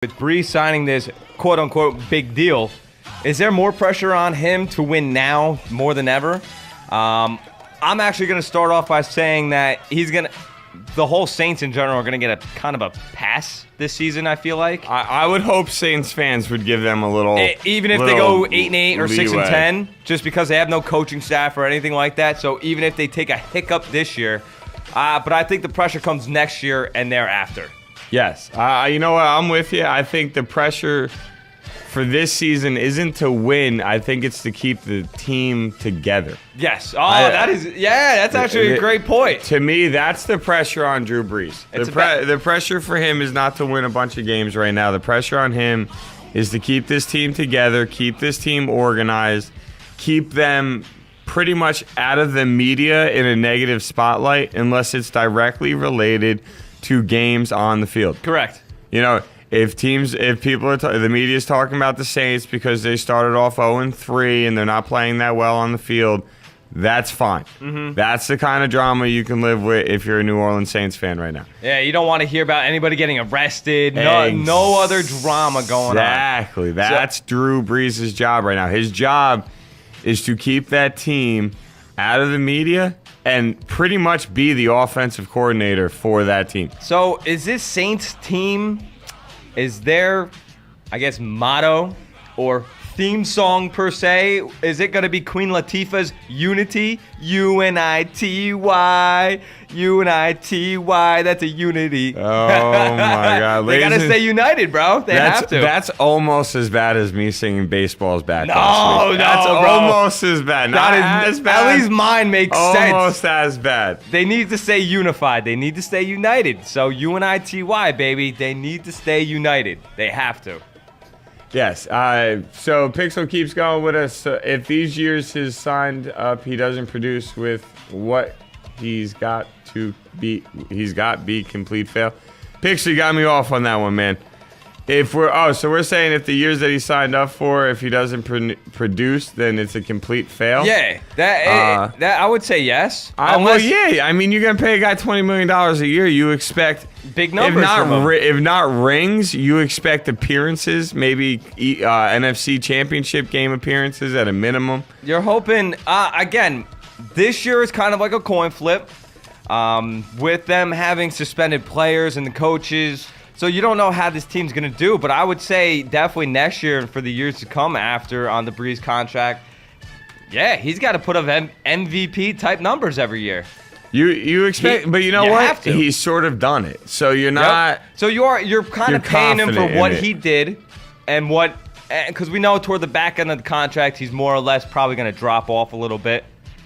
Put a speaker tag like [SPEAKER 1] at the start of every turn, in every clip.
[SPEAKER 1] With Brees signing this quote-unquote big deal, is there more pressure on him to win now more than ever? I'm actually going to start off by saying that the whole Saints in general are going to get a kind of a pass this season, I feel like.
[SPEAKER 2] I would hope Saints fans would give them a little
[SPEAKER 1] even if they go 8-8 or 6-10, just because they have no coaching staff or anything like that. So even if they take a hiccup this year, but I think the pressure comes next year and thereafter.
[SPEAKER 2] Yes. You know what? I'm with you. I think the pressure for this season isn't to win. I think it's to keep the team together.
[SPEAKER 1] Yes. That's actually a great point.
[SPEAKER 2] To me, that's the pressure on Drew Brees. The pressure for him is not to win a bunch of games right now. The pressure on him is to keep this team together, keep this team organized, keep them pretty much out of the media in a negative spotlight unless it's directly related to games on the field.
[SPEAKER 1] Correct.
[SPEAKER 2] You know, if people are the media is talking about the Saints because they started off 0-3 and they're not playing that well on the field, that's fine. Mm-hmm. That's the kind of drama you can live with if you're a New Orleans Saints fan right now.
[SPEAKER 1] Yeah, you don't want to hear about anybody getting arrested. No other drama going on.
[SPEAKER 2] Exactly. That's Drew Brees' job right now. His job is to keep that team out of the media and pretty much be the offensive coordinator for that team.
[SPEAKER 1] So is this Saints team, is their, I guess, motto or theme song per se, is it going to be Queen Latifah's Unity? U-N-I-T-Y, U-N-I-T-Y, that's a unity.
[SPEAKER 2] Oh, my God.
[SPEAKER 1] They got to stay united, bro. They have to.
[SPEAKER 2] That's almost as bad as me singing Baseball's Back.
[SPEAKER 1] No,
[SPEAKER 2] that's
[SPEAKER 1] bro.
[SPEAKER 2] Almost as bad. Not as bad.
[SPEAKER 1] At least mine makes sense.
[SPEAKER 2] Almost as bad.
[SPEAKER 1] They need to stay unified. They need to stay united. So U-N-I-T-Y, baby. They need to stay united. They have to.
[SPEAKER 2] Yes. So Pixel keeps going with us. If these years his signed up, he doesn't produce with what he's got be complete fail. Pixel, you got me off on that one, man. So we're saying if the years that he signed up for, if he doesn't produce, then it's a complete fail.
[SPEAKER 1] Yeah, that I would say yes.
[SPEAKER 2] Yeah. I mean, you're gonna pay a guy $20 million a year. You expect
[SPEAKER 1] big numbers.
[SPEAKER 2] If not rings, you expect appearances, maybe NFC Championship game appearances at a minimum.
[SPEAKER 1] You're hoping again. This year is kind of like a coin flip, with them having suspended players and the coaches. So you don't know how this team's going to do, but I would say definitely next year and for the years to come after on the Brees contract, yeah, he's got to put up MVP type numbers every year.
[SPEAKER 2] You expect, but you know what? He's sort of done it. So you're not.
[SPEAKER 1] Yep. So you're kind of paying him for what he did, and because we know toward the back end of the contract, he's more or less probably going to drop off a little bit,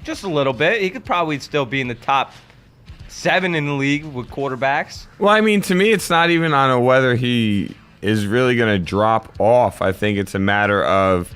[SPEAKER 1] just a little bit. He could probably still be in the top 7 in the league with quarterbacks.
[SPEAKER 2] Well, I mean, to me, it's not even on whether he is really going to drop off. I think it's a matter of,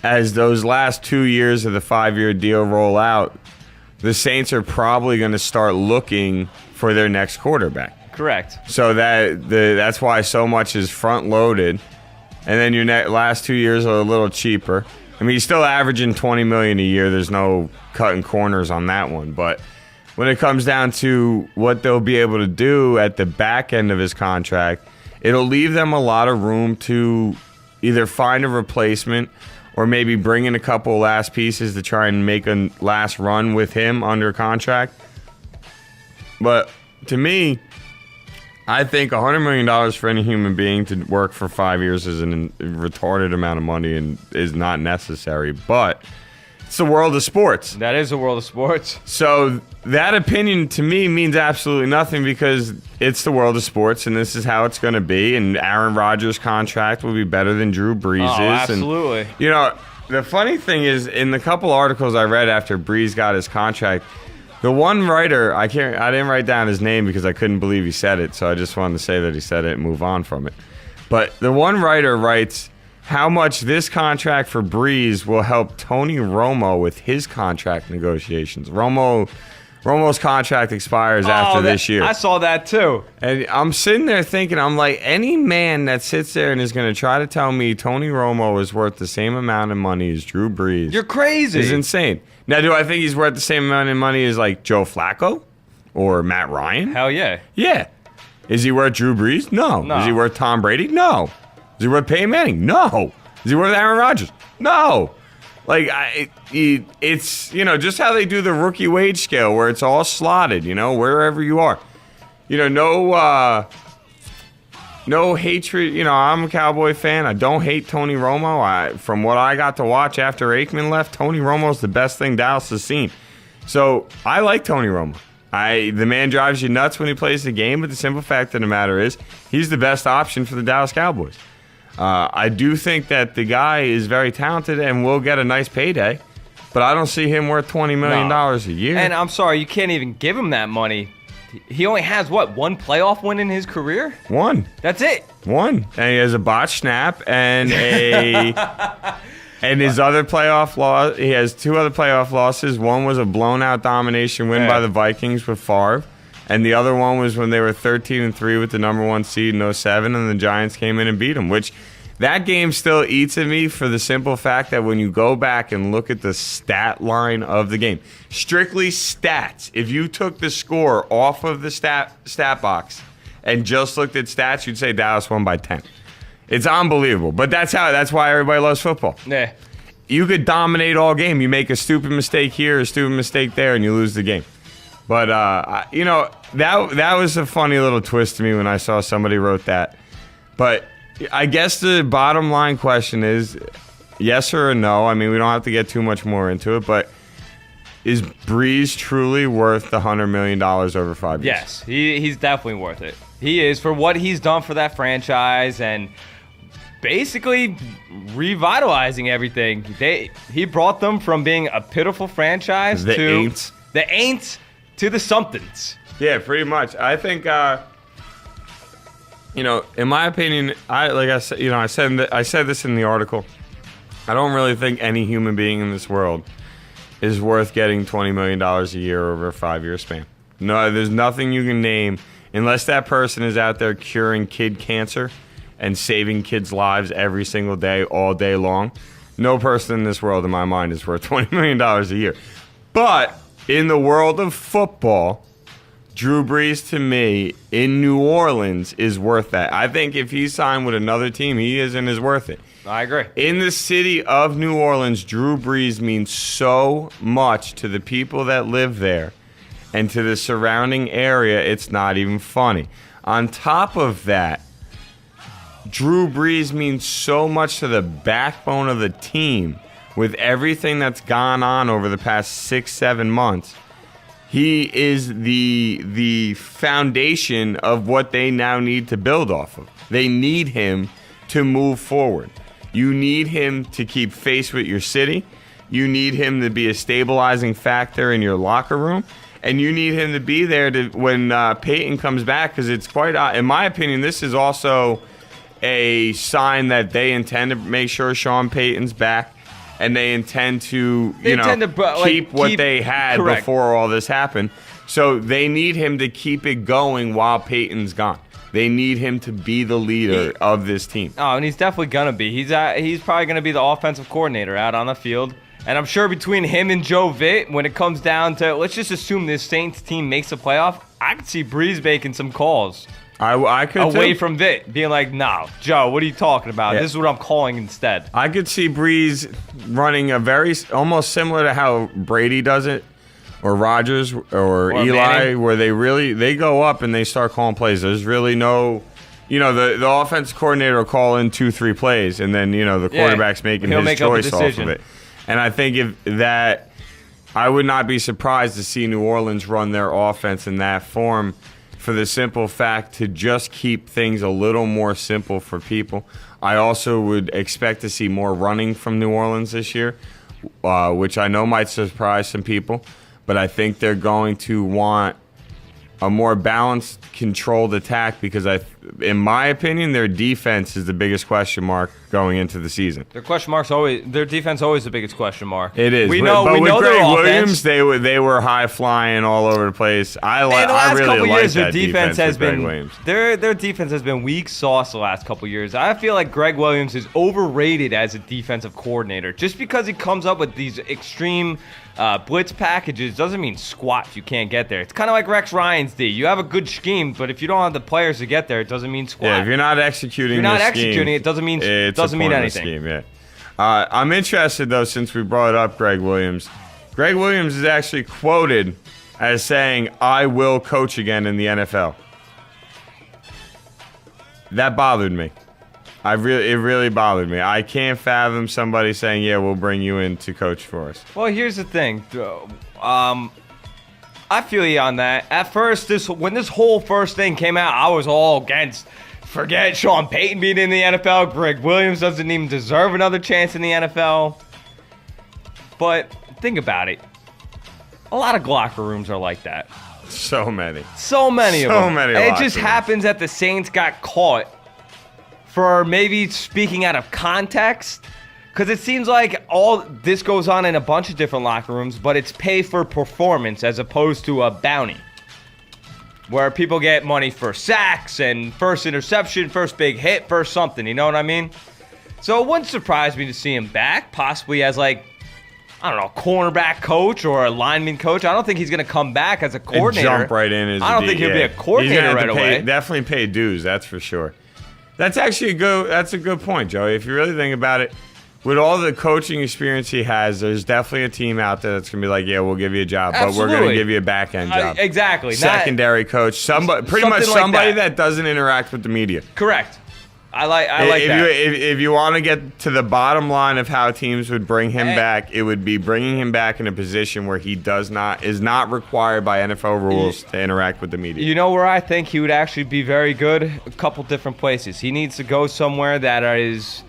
[SPEAKER 2] as those last 2 years of the 5-year deal roll out, the Saints are probably going to start looking for their next quarterback.
[SPEAKER 1] Correct.
[SPEAKER 2] So that's why so much is front-loaded, and then your last 2 years are a little cheaper. I mean, he's still averaging $20 million a year. There's no cutting corners on that one, but when it comes down to what they'll be able to do at the back end of his contract, it'll leave them a lot of room to either find a replacement or maybe bring in a couple last pieces to try and make a last run with him under contract. But to me, I think $100 million for any human being to work for 5 years is a retarded amount of money and is not necessary. But it's the world of sports.
[SPEAKER 1] That is the world of sports.
[SPEAKER 2] So that opinion to me means absolutely nothing because it's the world of sports and this is how it's going to be. And Aaron Rodgers' contract will be better than Drew Brees'.
[SPEAKER 1] Oh, absolutely.
[SPEAKER 2] And, you know, the funny thing is in the couple articles I read after Brees got his contract, the one writer, I didn't write down his name because I couldn't believe he said it. So I just wanted to say that he said it and move on from it. But the one writer writes how much this contract for Brees will help Tony Romo with his contract negotiations. Romo's contract expires after this year.
[SPEAKER 1] I saw that too.
[SPEAKER 2] And I'm sitting there thinking, I'm like, any man that sits there and is going to try to tell me Tony Romo is worth the same amount of money as Drew Brees.
[SPEAKER 1] You're crazy.
[SPEAKER 2] Is insane. Now, do I think he's worth the same amount of money as like Joe Flacco or Matt Ryan?
[SPEAKER 1] Hell yeah.
[SPEAKER 2] Yeah. Is he worth Drew Brees? No.
[SPEAKER 1] No.
[SPEAKER 2] Is he worth Tom Brady? No. Is he worth Peyton Manning? No. Is he worth Aaron Rodgers? No. Like, it's, just how they do the rookie wage scale where it's all slotted, wherever you are. No hatred. I'm a Cowboy fan. I don't hate Tony Romo. From what I got to watch after Aikman left, Tony Romo's the best thing Dallas has seen. So I like Tony Romo. The man drives you nuts when he plays the game, but the simple fact of the matter is he's the best option for the Dallas Cowboys. I do think that the guy is very talented and will get a nice payday, but I don't see him worth $20 million a year.
[SPEAKER 1] And I'm sorry, you can't even give him that money. He only has, one playoff win in his career?
[SPEAKER 2] One.
[SPEAKER 1] That's it.
[SPEAKER 2] One. And he has a botched snap and and his other playoff loss. He has 2 other playoff losses. One was a blown-out domination win by the Vikings with Favre. And the other one was when they were 13-3 with the number 1 seed in 2007, and the Giants came in and beat them, which that game still eats at me for the simple fact that when you go back and look at the stat line of the game, strictly stats, if you took the score off of the stat box and just looked at stats, you'd say Dallas won by 10. It's unbelievable, but that's why everybody loves football.
[SPEAKER 1] Yeah.
[SPEAKER 2] You could dominate all game. You make a stupid mistake here, a stupid mistake there, and you lose the game. But, that was a funny little twist to me when I saw somebody wrote that. But I guess the bottom line question is yes or no. I mean, we don't have to get too much more into it, but is Brees truly worth the $100 million over 5 years?
[SPEAKER 1] Yes, he's definitely worth it. He is, for what he's done for that franchise and basically revitalizing everything. He brought them from being a pitiful franchise
[SPEAKER 2] the
[SPEAKER 1] to
[SPEAKER 2] ain'ts.
[SPEAKER 1] the ain'ts to the somethings.
[SPEAKER 2] Yeah, pretty much. I think, in my opinion, I said this in the article. I don't really think any human being in this world is worth getting $20 million a year over a 5-year span. No, there's nothing you can name unless that person is out there curing kid cancer and saving kids' lives every single day, all day long. No person in this world, in my mind, is worth $20 million a year. But in the world of football, Drew Brees, to me, in New Orleans, is worth that. I think if he signed with another team, he isn't as worth it.
[SPEAKER 1] I agree.
[SPEAKER 2] In the city of New Orleans, Drew Brees means so much to the people that live there and to the surrounding area, it's not even funny. On top of that, Drew Brees means so much to the backbone of the team with everything that's gone on over the past 6-7 months. He is the foundation of what they now need to build off of. They need him to move forward. You need him to keep pace with your city. You need him to be a stabilizing factor in your locker room. And you need him to be there when Peyton comes back, because it's quite, in my opinion, this is also a sign that they intend to make sure Sean Payton's back. And they intend to, keep what they had before all this happened. So they need him to keep it going while Peyton's gone. They need him to be the leader of this team.
[SPEAKER 1] Oh, and he's definitely going to be. He's probably going to be the offensive coordinator out on the field. And I'm sure between him and Joe Vitt, when it comes down to, let's just assume this Saints team makes a playoff, I could see Brees making some calls.
[SPEAKER 2] I could
[SPEAKER 1] away
[SPEAKER 2] too.
[SPEAKER 1] from Vitt, being like, no, Joe, what are you talking about?
[SPEAKER 2] Yeah.
[SPEAKER 1] This is what I'm calling instead.
[SPEAKER 2] I could see Brees running a almost similar to how Brady does it, or Rodgers, or Eli,
[SPEAKER 1] Manning,
[SPEAKER 2] where they go up and they start calling plays. There's really no, the offense coordinator will call in 2-3 plays, and then the quarterback's making his choice off of it. And I think I would not be surprised to see New Orleans run their offense in that form, for the simple fact to just keep things a little more simple for people. I also would expect to see more running from New Orleans this year, which I know might surprise some people, but I think they're going to want a more balanced, controlled attack, because in my opinion, their defense is the biggest question mark going into the season.
[SPEAKER 1] Their defense always the biggest question mark.
[SPEAKER 2] It is.
[SPEAKER 1] We
[SPEAKER 2] But
[SPEAKER 1] know
[SPEAKER 2] with Greg
[SPEAKER 1] their
[SPEAKER 2] Williams,
[SPEAKER 1] offense.
[SPEAKER 2] they were high flying all over the place. I
[SPEAKER 1] In the last
[SPEAKER 2] really
[SPEAKER 1] couple
[SPEAKER 2] like
[SPEAKER 1] years, their
[SPEAKER 2] that
[SPEAKER 1] defense has
[SPEAKER 2] with Greg
[SPEAKER 1] been
[SPEAKER 2] Williams.
[SPEAKER 1] their defense has been weak sauce the last couple years. I feel like Greg Williams is overrated as a defensive coordinator. Just because he comes up with these extreme blitz packages doesn't mean squat. You can't get there. It's kind of like Rex Ryan's D. You have a good scheme, but if you don't have the players to get there, it doesn't mean squat.
[SPEAKER 2] Yeah, if you're not executing,
[SPEAKER 1] it doesn't mean anything.
[SPEAKER 2] Scheme, yeah. I'm interested though, since we brought up Greg Williams. Greg Williams is actually quoted as saying, "I will coach again in the NFL." That bothered me. It really bothered me. I can't fathom somebody saying, "Yeah, we'll bring you in to coach for us."
[SPEAKER 1] Well, here's the thing. I feel you on that. At first, when this whole first thing came out, I was all against. Forget Sean Payton being in the NFL. Greg Williams doesn't even deserve another chance in the NFL. But think about it. A lot of locker rooms are like that.
[SPEAKER 2] So many.
[SPEAKER 1] So many of them.
[SPEAKER 2] So many.
[SPEAKER 1] It just happens that the Saints got caught for maybe speaking out of context. Because it seems like all this goes on in a bunch of different locker rooms, but it's pay for performance as opposed to a bounty. Where people get money for sacks and first interception, first big hit, first something, you know what I mean? So it wouldn't surprise me to see him back, possibly as like, I don't know, cornerback coach or a lineman coach. I don't think he's going to come back as a coordinator.
[SPEAKER 2] And jump right in.
[SPEAKER 1] I don't think he'll be a coordinator right away.
[SPEAKER 2] Definitely pay dues, that's for sure. That's actually a good point, Joey. If you really think about it, with all the coaching experience he has, there's definitely a team out there that's going to be like, yeah, we'll give you a job, but we're going to give you a back-end job.
[SPEAKER 1] Exactly.
[SPEAKER 2] Secondary coach, pretty much somebody that doesn't interact with the media.
[SPEAKER 1] Correct. I like that.
[SPEAKER 2] If you want to get to the bottom line of how teams would bring him back, it would be bringing him back in a position where he is not required by NFL rules to interact with the media.
[SPEAKER 1] You know where I think he would actually be very good? A couple different places. He needs to go somewhere that is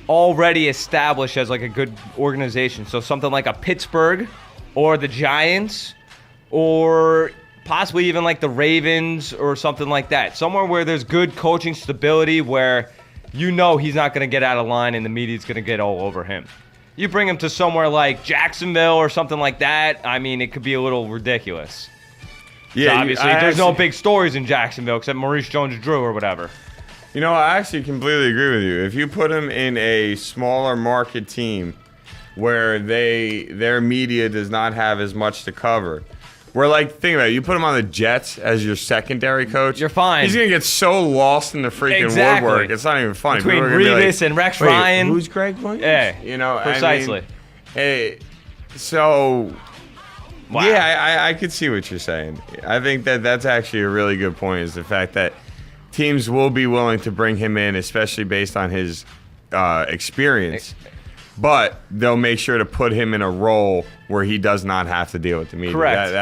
[SPEAKER 1] already established as like a good organization. So something like a Pittsburgh or the Giants or possibly even like the Ravens or something like that. Somewhere where there's good coaching stability where you know he's not going to get out of line and the media's going to get all over him. You bring him to somewhere like Jacksonville or something like that, I mean, it could be a little ridiculous. Yeah, so obviously there's no big stories in Jacksonville except Maurice Jones-Drew or whatever.
[SPEAKER 2] You know, I actually completely agree with you. If you put him in a smaller market team where their media does not have as much to cover, where, like, think about it, you put him on the Jets as your secondary coach.
[SPEAKER 1] You're fine.
[SPEAKER 2] He's going to get so lost in the freaking woodwork. It's not even funny.
[SPEAKER 1] Between Revis and Rex Ryan.
[SPEAKER 2] Who's Greg Williams?
[SPEAKER 1] Yeah,
[SPEAKER 2] you know,
[SPEAKER 1] precisely.
[SPEAKER 2] I mean, so...
[SPEAKER 1] Wow.
[SPEAKER 2] Yeah, I could see what you're saying. I think that's actually a really good point, is the fact that teams will be willing to bring him in, especially based on his experience. But they'll make sure to put him in a role where he does not have to deal with the media.
[SPEAKER 1] Correct.